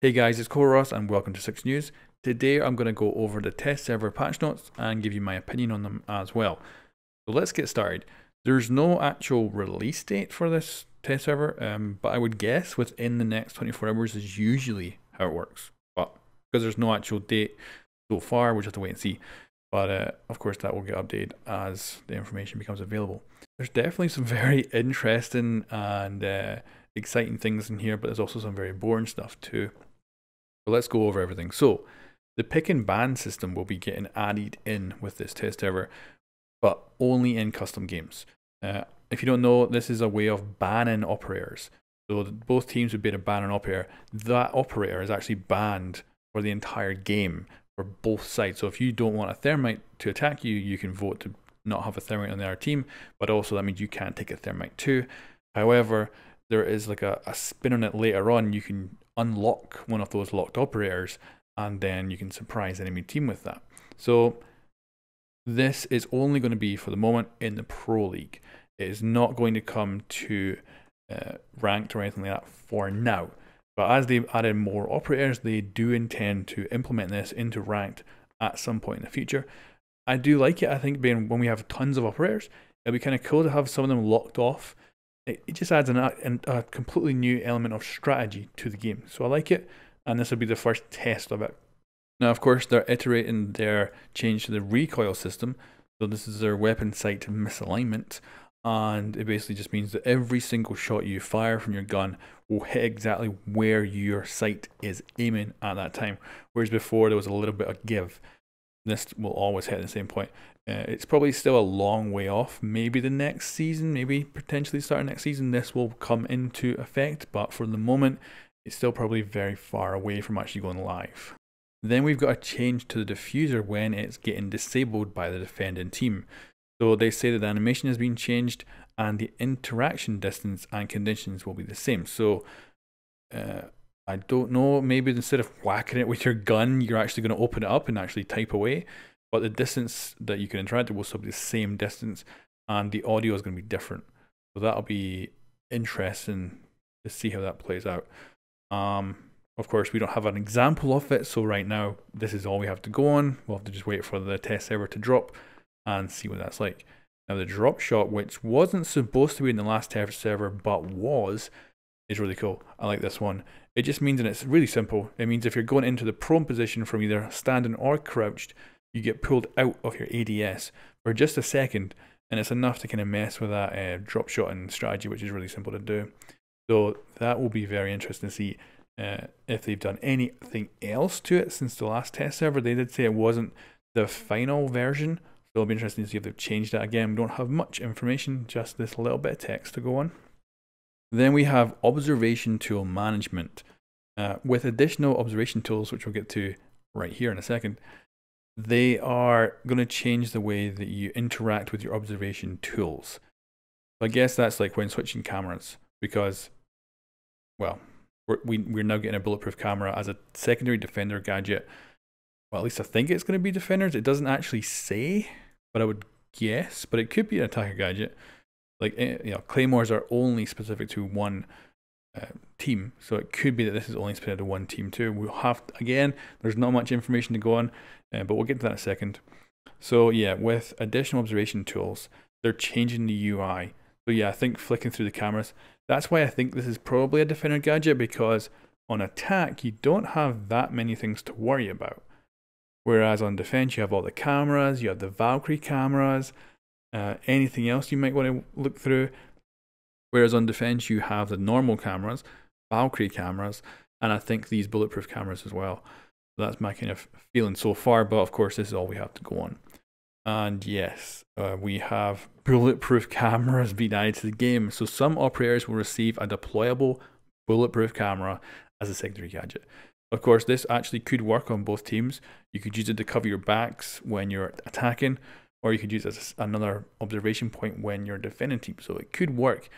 Hey guys, it's Ross and welcome to 6 News. Today I'm going to go over the test server patch notes and give you my opinion on them as well. So let's get started. There's no actual release date for this test server, but I would guess within the next 24 hours is usually how it works. But because there's no actual date so far, we'll just have to wait and see. But of course that will get updated as the information becomes available. There's definitely some very interesting and exciting things in here, but there's also some very boring stuff too. But let's go over everything. So the pick and ban system will be getting added in with this test server, but only in custom games. If you don't know, this is a way of banning operators. So both teams would be able to ban an operator. That operator is actually banned for the entire game for both sides. So if you don't want a thermite to attack you, you can vote to not have a thermite on the other team, but also that means you can't take a thermite too. However, there is like a spin on it later on. You can unlock one of those locked operators and then you can surprise enemy team with that. So this is only going to be for the moment in the Pro League. It is not going to come to ranked or anything like that for now. But as they've added more operators, they do intend to implement this into ranked at some point in the future. I do like it. I think being when we have tons of operators, it'll be kind of cool to have some of them locked off. It just adds a completely new element of strategy to the game. So I like it, and this will be the first test of it. Now, of course, they're iterating their change to the recoil system. So this is their weapon sight misalignment, and it basically just means that every single shot you fire from your gun will hit exactly where your sight is aiming at that time. Whereas before, there was a little bit of give. This will always hit the same point. It's probably still a long way off. Maybe the next season, maybe potentially starting next season, this will come into effect. But for the moment, it's still probably very far away from actually going live. Then we've got a change to the diffuser when it's getting disabled by the defending team. So they say that the animation has been changed and the interaction distance and conditions will be the same. So I don't know, maybe instead of whacking it with your gun, you're actually going to open it up and actually type away. But the distance that you can interact with will still be the same distance, and the audio is going to be different. So that'll be interesting to see how that plays out. Of course, we don't have an example of it, so right now, this is all we have to go on. We'll have to just wait for the test server to drop and see what that's like. Now, the drop shot, which wasn't supposed to be in the last test server, but was, is really cool. I like this one. It just means, and it's really simple, it means if you're going into the prone position from either standing or crouched, you get pulled out of your ADS for just a second, and it's enough to kind of mess with that drop shot and strategy, which is really simple to do. So that will be very interesting to see if they've done anything else to it since the last test server. They did say it wasn't the final version, so it'll be interesting to see if they've changed that again. We don't have much information, just this little bit of text to go on. Then we have observation tool management. With additional observation tools, which we'll get to right here in a second, they are going to change the way that you interact with your observation tools. So I guess that's like when switching cameras, because, well, we're now getting a bulletproof camera as a secondary defender gadget. Well, at least I think it's going to be defenders. It doesn't actually say, but I would guess, but it could be an attacker gadget. Like, you know, claymores are only specific to one team, so it could be that this is only specific to one team too. We'll have to, again, there's not much information to go on, but we'll get to that in a second. So yeah, with additional observation tools, they're changing the UI. So yeah, I think flicking through the cameras, that's why I think this is probably a defender gadget, because on attack you don't have that many things to worry about, whereas on defense you have all the cameras, you have the Valkyrie cameras, anything else you might want to look through. Whereas on defense, you have the normal cameras, Valkyrie cameras, and I think these bulletproof cameras as well. So that's my kind of feeling so far, but of course, this is all we have to go on. And yes, we have bulletproof cameras being added to the game. So some operators will receive a deployable bulletproof camera as a secondary gadget. Of course, this actually could work on both teams. You could use it to cover your backs when you're attacking, or you could use it as another observation point when you're defending team. So it could work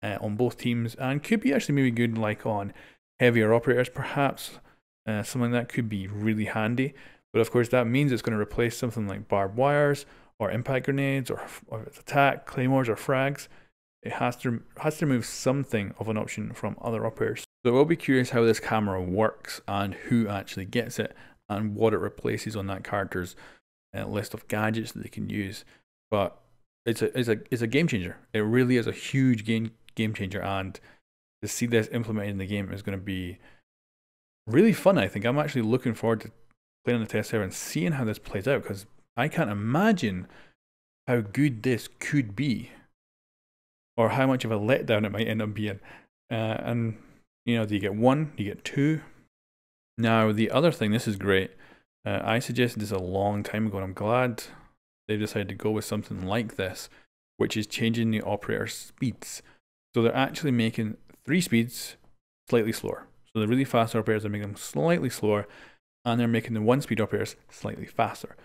on both teams, and could be actually maybe good like on heavier operators perhaps. Something that could be really handy, but of course that means it's going to replace something like barbed wires or impact grenades or attack, claymores or frags. It has to remove something of an option from other operators. So I will be curious how this camera works and who actually gets it and what it replaces on that character's list of gadgets that they can use. But it's a game changer. It really is a huge game changer, and to see this implemented in the game is going to be really fun. I think I'm actually looking forward to playing on the test server and seeing how this plays out, because I can't imagine how good this could be, or how much of a letdown it might end up being. And you know, do you get one? Do you get two? Now the other thing, this is great. I suggested this a long time ago, and I'm glad they decided to go with something like this, which is changing the operator speeds. So they're actually making 3 speeds slightly slower. So the really fast operators are making them slightly slower, and they're making the 1-speed operators slightly faster.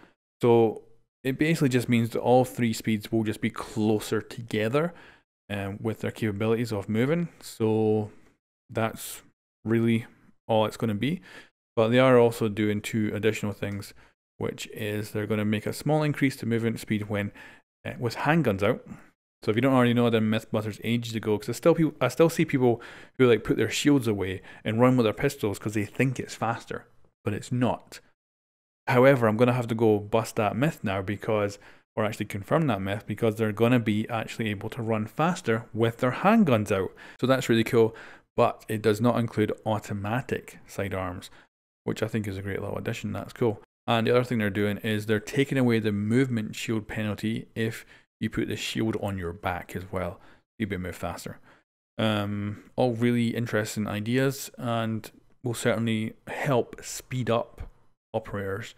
So it basically just means that all 3 speeds will just be closer together with their capabilities of moving. So that's really all it's going to be. But they are also doing 2 additional things, which is they're going to make a small increase to movement speed when with handguns out. So if you don't already know, the Mythbusters ages ago, because I still see people who like put their shields away and run with their pistols because they think it's faster, but it's not. However, I'm going to have to go bust that myth now, because, or actually confirm that myth, because they're going to be actually able to run faster with their handguns out. So that's really cool, but it does not include automatic sidearms, which I think is a great little addition. That's cool. And the other thing they're doing is they're taking away the movement shield penalty if you put the shield on your back as well. You'll be able to move faster. All really interesting ideas, and will certainly help speed up operators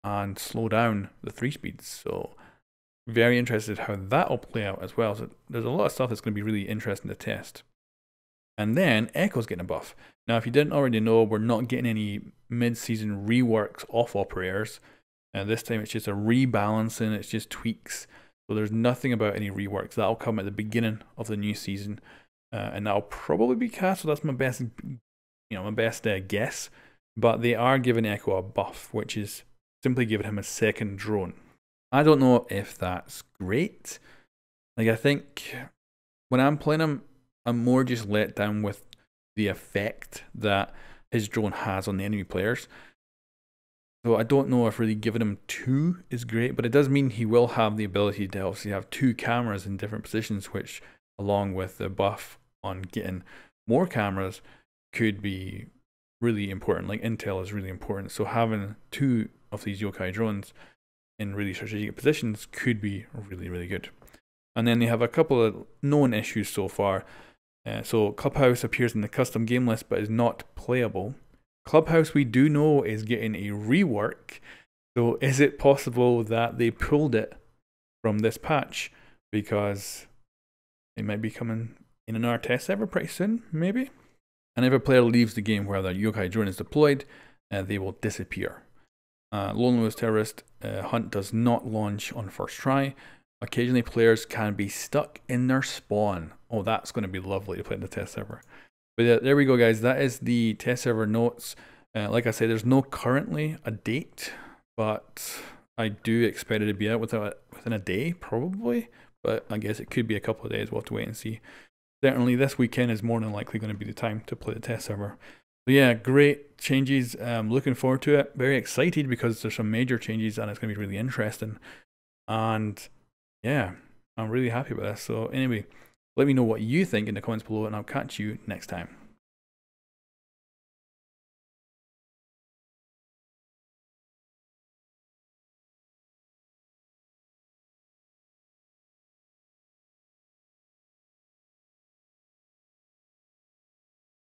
and slow down the 3 speeds. So very interested how that will play out as well. So there's a lot of stuff that's going to be really interesting to test. And then Echo's getting a buff. Now, if you didn't already know, we're not getting any mid-season reworks off operators. And this time it's just a rebalancing, it's just tweaks. So there's nothing about any reworks. That'll come at the beginning of the new season. And that'll probably be cast, so that's my best, guess. But they are giving Echo a buff, which is simply giving him a second drone. I don't know if that's great. Like, I think when I'm playing him, I'm more just let down with the effect that his drone has on the enemy players. So I don't know if really giving him 2 is great, but it does mean he will have the ability to obviously have 2 cameras in different positions, which, along with the buff on getting more cameras, could be really important. Like, intel is really important. So having 2 of these yokai drones in really strategic positions could be really, really good. And then they have a couple of known issues so far. So Clubhouse appears in the custom game list but is not playable. Clubhouse, we do know, is getting a rework. So is it possible that they pulled it from this patch because it might be coming in our test server pretty soon, maybe? And if a player leaves the game where their yokai drone is deployed, they will disappear. Lone Wolf Terrorist Hunt does not launch on first try. Occasionally players can be stuck in their spawn. Oh, that's going to be lovely to play in the test server. But yeah, there we go, guys. That is the test server notes. Like I said, there's no currently a date, but I do expect it to be out within a day, probably. But I guess it could be a couple of days. We'll have to wait and see. Certainly this weekend is more than likely going to be the time to play the test server. So yeah, great changes. Looking forward to it. Very excited because there's some major changes and it's going to be really interesting. And yeah, I'm really happy with this. So anyway, let me know what you think in the comments below, and I'll catch you next time.